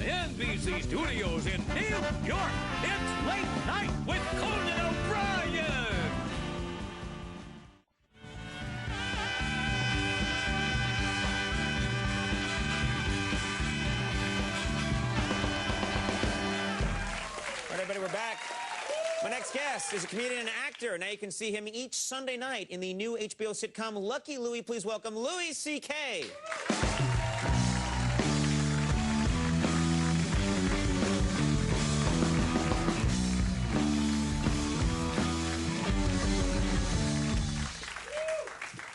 the NBC studios in New York, it's Late Night with Conan O'Brien. All right, everybody, we're back. My next guest is a comedian and actor. Now you can see him each Sunday night in the new HBO sitcom Lucky Louie. Please welcome Louis C.K.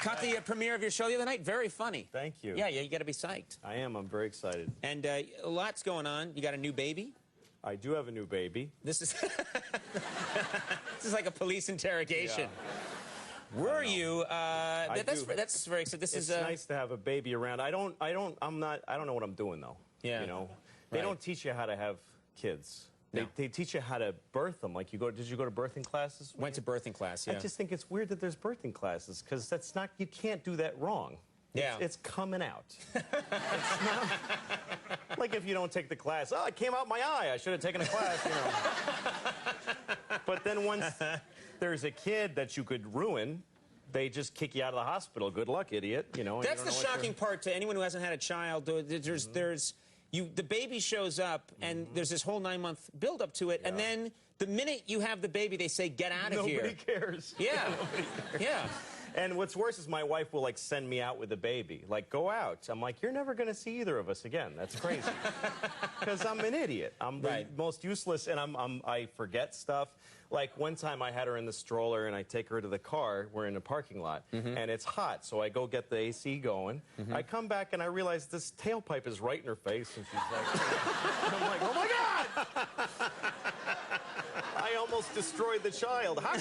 Caught the premiere of your show the other night. Very funny. Thank you. Yeah, you got to be psyched. I am. I'm very excited. And a lot's going on. You got a new baby. I do have a new baby. This is this is like a police interrogation. Yeah. Were you? That's very exciting. This It's is nice to have a baby around. I don't know what I'm doing though. Yeah. You know, they don't teach you how to have kids. They teach you how to birth them. Like did you go to birthing classes? Went to birthing class. Yeah. I just think it's weird that there's birthing classes because that's not. You can't do that wrong. Yeah. It's coming out. It's not like if you don't take the class. Oh, it came out my eye. I should have taken a class. You know. But then once there's a kid that you could ruin, they just kick you out of the hospital. Good luck, idiot. You know. That's the shocking part to anyone who hasn't had a child. The baby shows up, and there's this whole 9-month build-up to it, and then the minute you have the baby, they say, "Get out of here." Nobody cares. Yeah. Nobody cares. Yeah. And what's worse is my wife will, like, send me out with the baby. Like, go out. I'm like, you're never going to see either of us again. That's crazy. Because I'm an idiot. I'm the most useless, and I forget stuff. Like, one time I had her in the stroller, and I take her to the car. We're in a parking lot, and it's hot. So I go get the AC going. I come back, and I realize this tailpipe is right in her face, and she's like, and I'm like, oh, my God! I almost destroyed the child. How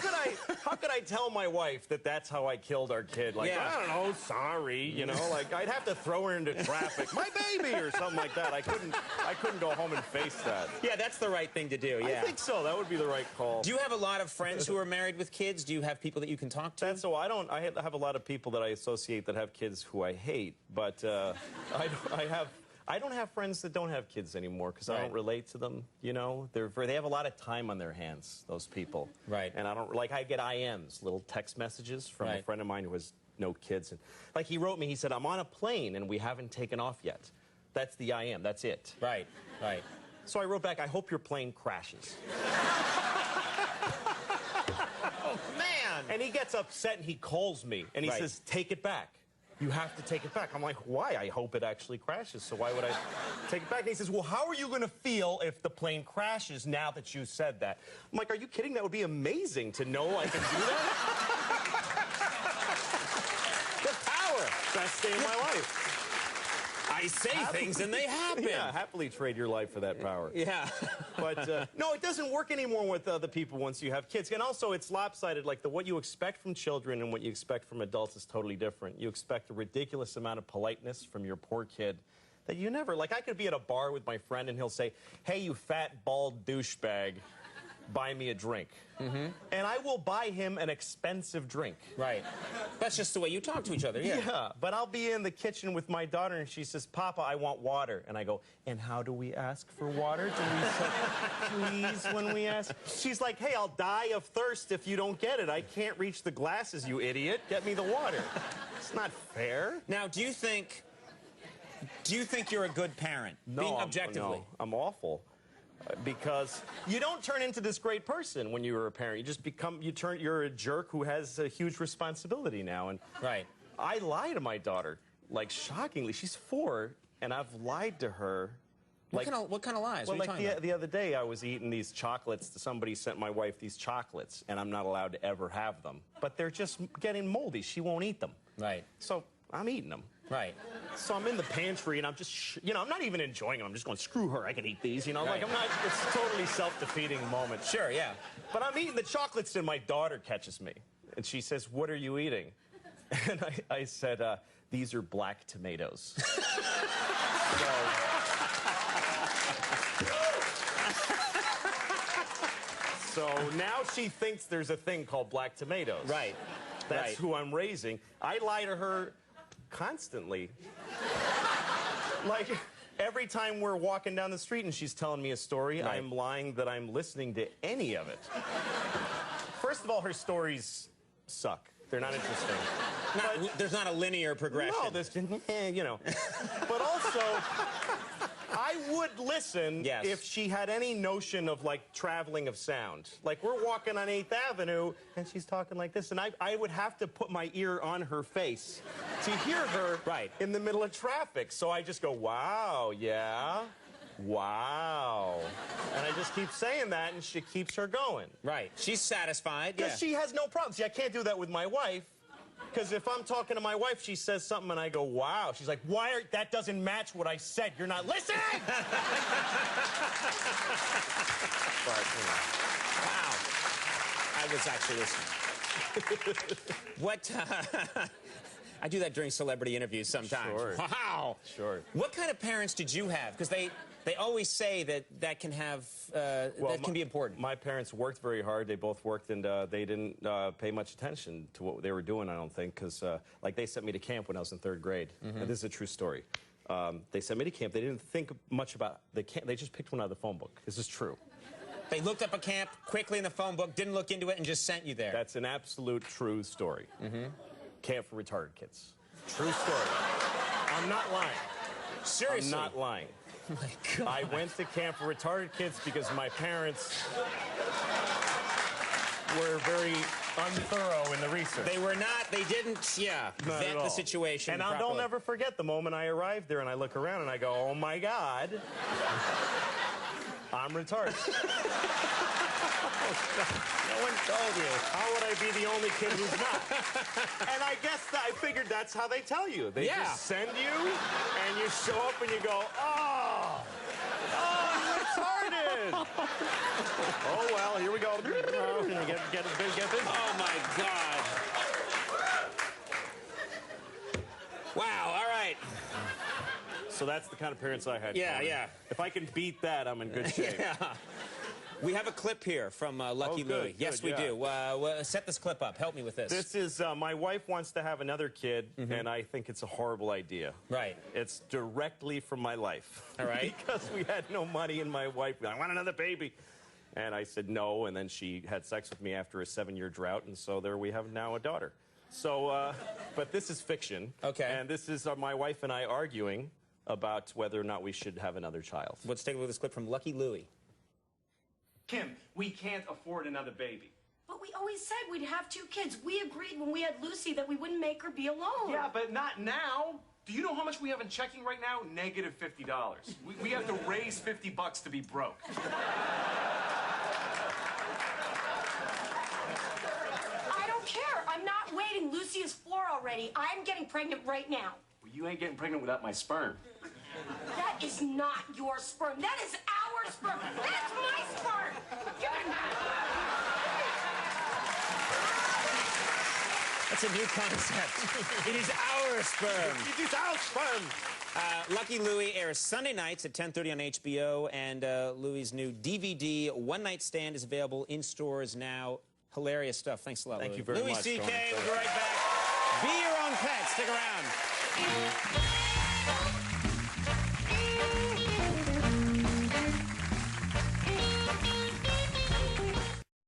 could I tell my wife that that's how I killed our kid? Like, I don't know, sorry, you know, like I'd have to throw her into traffic, my baby, or something like that. I couldn't go home and face that. Yeah, that's the right thing to do. Yeah. I think so. That would be the right call. Do you have a lot of friends who are married with kids? Do you have people that you can talk to? That's so. I have a lot of people that I associate that have kids who I hate, but I don't have friends that don't have kids anymore because I don't relate to them. You know, they have a lot of time on their hands. Those people. Right. And I get IMs, little text messages from a friend of mine who has no kids, and like he wrote me. He said, "I'm on a plane and we haven't taken off yet." That's the IM. That's it. Right. Right. So I wrote back, "I hope your plane crashes." Oh man! And he gets upset and he calls me and he says, "Take it back. You have to take it back." I'm like, why? I hope it actually crashes, so why would I take it back? And he says, well, how are you going to feel if the plane crashes now that you said that? I'm like, are you kidding? That would be amazing to know I can do that. The power. Best day of my life. I say things and they happen. Yeah, happily trade your life for that power. Yeah. But no, it doesn't work anymore with other people once you have kids. And also, it's lopsided. Like, what you expect from children and what you expect from adults is totally different. You expect a ridiculous amount of politeness from your poor kid that you never... Like, I could be at a bar with my friend and he'll say, "Hey, you fat, bald douchebag, buy me a drink." And I will buy him an expensive drink. Right. That's just the way you talk to each other, Yeah, but I'll be in the kitchen with my daughter and she says, "Papa, I want water." And I go, "And how do we ask for water? Do we say please when we ask?" She's like, "Hey, I'll die of thirst if you don't get it. I can't reach the glasses, you idiot. Get me the water." It's not fair. Now, do you think you're a good parent? No, being objectively. No, I'm awful. Because you don't turn into this great person when you're a parent. You just you're a jerk who has a huge responsibility now. And I lie to my daughter, like, shockingly. She's 4, and I've lied to her. What kind of lies? Well, what are you talking about? The other day, I was eating these chocolates. Somebody sent my wife these chocolates, and I'm not allowed to ever have them. But they're just getting moldy. She won't eat them. Right. So I'm eating them. Right. So I'm in the pantry, and I'm just, I'm not even enjoying them. I'm just going, screw her, I can eat these, like, I'm not, it's a totally self-defeating moment. Sure, yeah. But I'm eating the chocolates, and my daughter catches me, and she says, "What are you eating?" And I said, "These are black tomatoes." So now she thinks there's a thing called black tomatoes. Right. That's who I'm raising. I lie to her constantly. Like, every time we're walking down the street and she's telling me a story, Right. I'm lying that I'm listening to any of it. First of all, her stories suck. They're not interesting. There's not a linear progression. No, there's, you know. But also, I would listen Yes. if she had any notion of, like, traveling of sound. Like, we're walking on 8th Avenue, and she's talking like this, and I would have to put my ear on her face to hear her Right. in the middle of traffic. So I just go, wow, yeah, wow. And I just keep saying that, and she keeps her going. Right. She's satisfied. Because Yeah. she has no problem. See, I can't do that with my wife. Because if I'm talking to my wife, she says something and I go, wow. She's like, that doesn't match what I said. You're not listening! But, you know. Wow. I was actually listening. What? I do that during celebrity interviews sometimes. Sure. Wow. Sure. What kind of parents did you have? Because they always say that can have that can be important. My parents worked very hard. They both worked, and they didn't pay much attention to what they were doing, I don't think, because like they sent me to camp when I was in 3rd grade. And this is a true story. They sent me to camp. They didn't think much about the camp. They just picked one out of the phone book. This is true. They looked up a camp quickly in the phone book, didn't look into it, and just sent you there. That's an absolute true story. Camp for retarded kids. True story. I'm not lying. Seriously. I'm not lying. Oh my God. I went to camp for retarded kids because my parents were very unthorough in the research. They were not. They didn't. Yeah. Not at vet all. the situation. And properly. I'll never forget the moment I arrived there and I look around and I go, oh my God, I'm retarded. No one told you. How would I be the only kid who's not? And I guess I figured that's how they tell you. They Yeah. just send you, and you show up and you go, oh, I'm retarded. Oh, well, here we go. Get this. Oh my God. Wow. All right. So that's the kind of parents I had. Yeah, Conan. yeah. If I can beat that, I'm in good shape. Yeah. We have a clip here from Lucky Oh, good, Louie. Yes, good, we yeah. do. Set this clip up. Help me with this. This is, my wife wants to have another kid, and I think it's a horrible idea. Right. It's directly from my life. All right. Because we had no money, and my wife, I want another baby. And I said no, and then she had sex with me after a 7-year drought, and so there we have now a daughter. So, but this is fiction. Okay. And this is my wife and I arguing about whether or not we should have another child. Let's take a look at this clip from Lucky Louie. Kim, we can't afford another baby. But we always said we'd have 2 kids. We agreed when we had Lucy that we wouldn't make her be alone. Yeah, but not now. Do you know how much we have in checking right now? Negative $50. We have to raise $50 to be broke. I don't care. I'm not waiting. Lucy is 4 already. I'm getting pregnant right now. Well, you ain't getting pregnant without my sperm. That is not your sperm. That is our sperm. That's my sperm. Give it back. That's a new concept. It is our sperm. It is our sperm. Lucky Louie airs Sunday nights at 10:30 on HBO, and Louie's new DVD, One Night Stand, is available in stores now. Hilarious stuff. Thanks a lot, Thank Louie. you very Louis much, C.K. Conan. We'll be right back. Be your own pet. Stick around.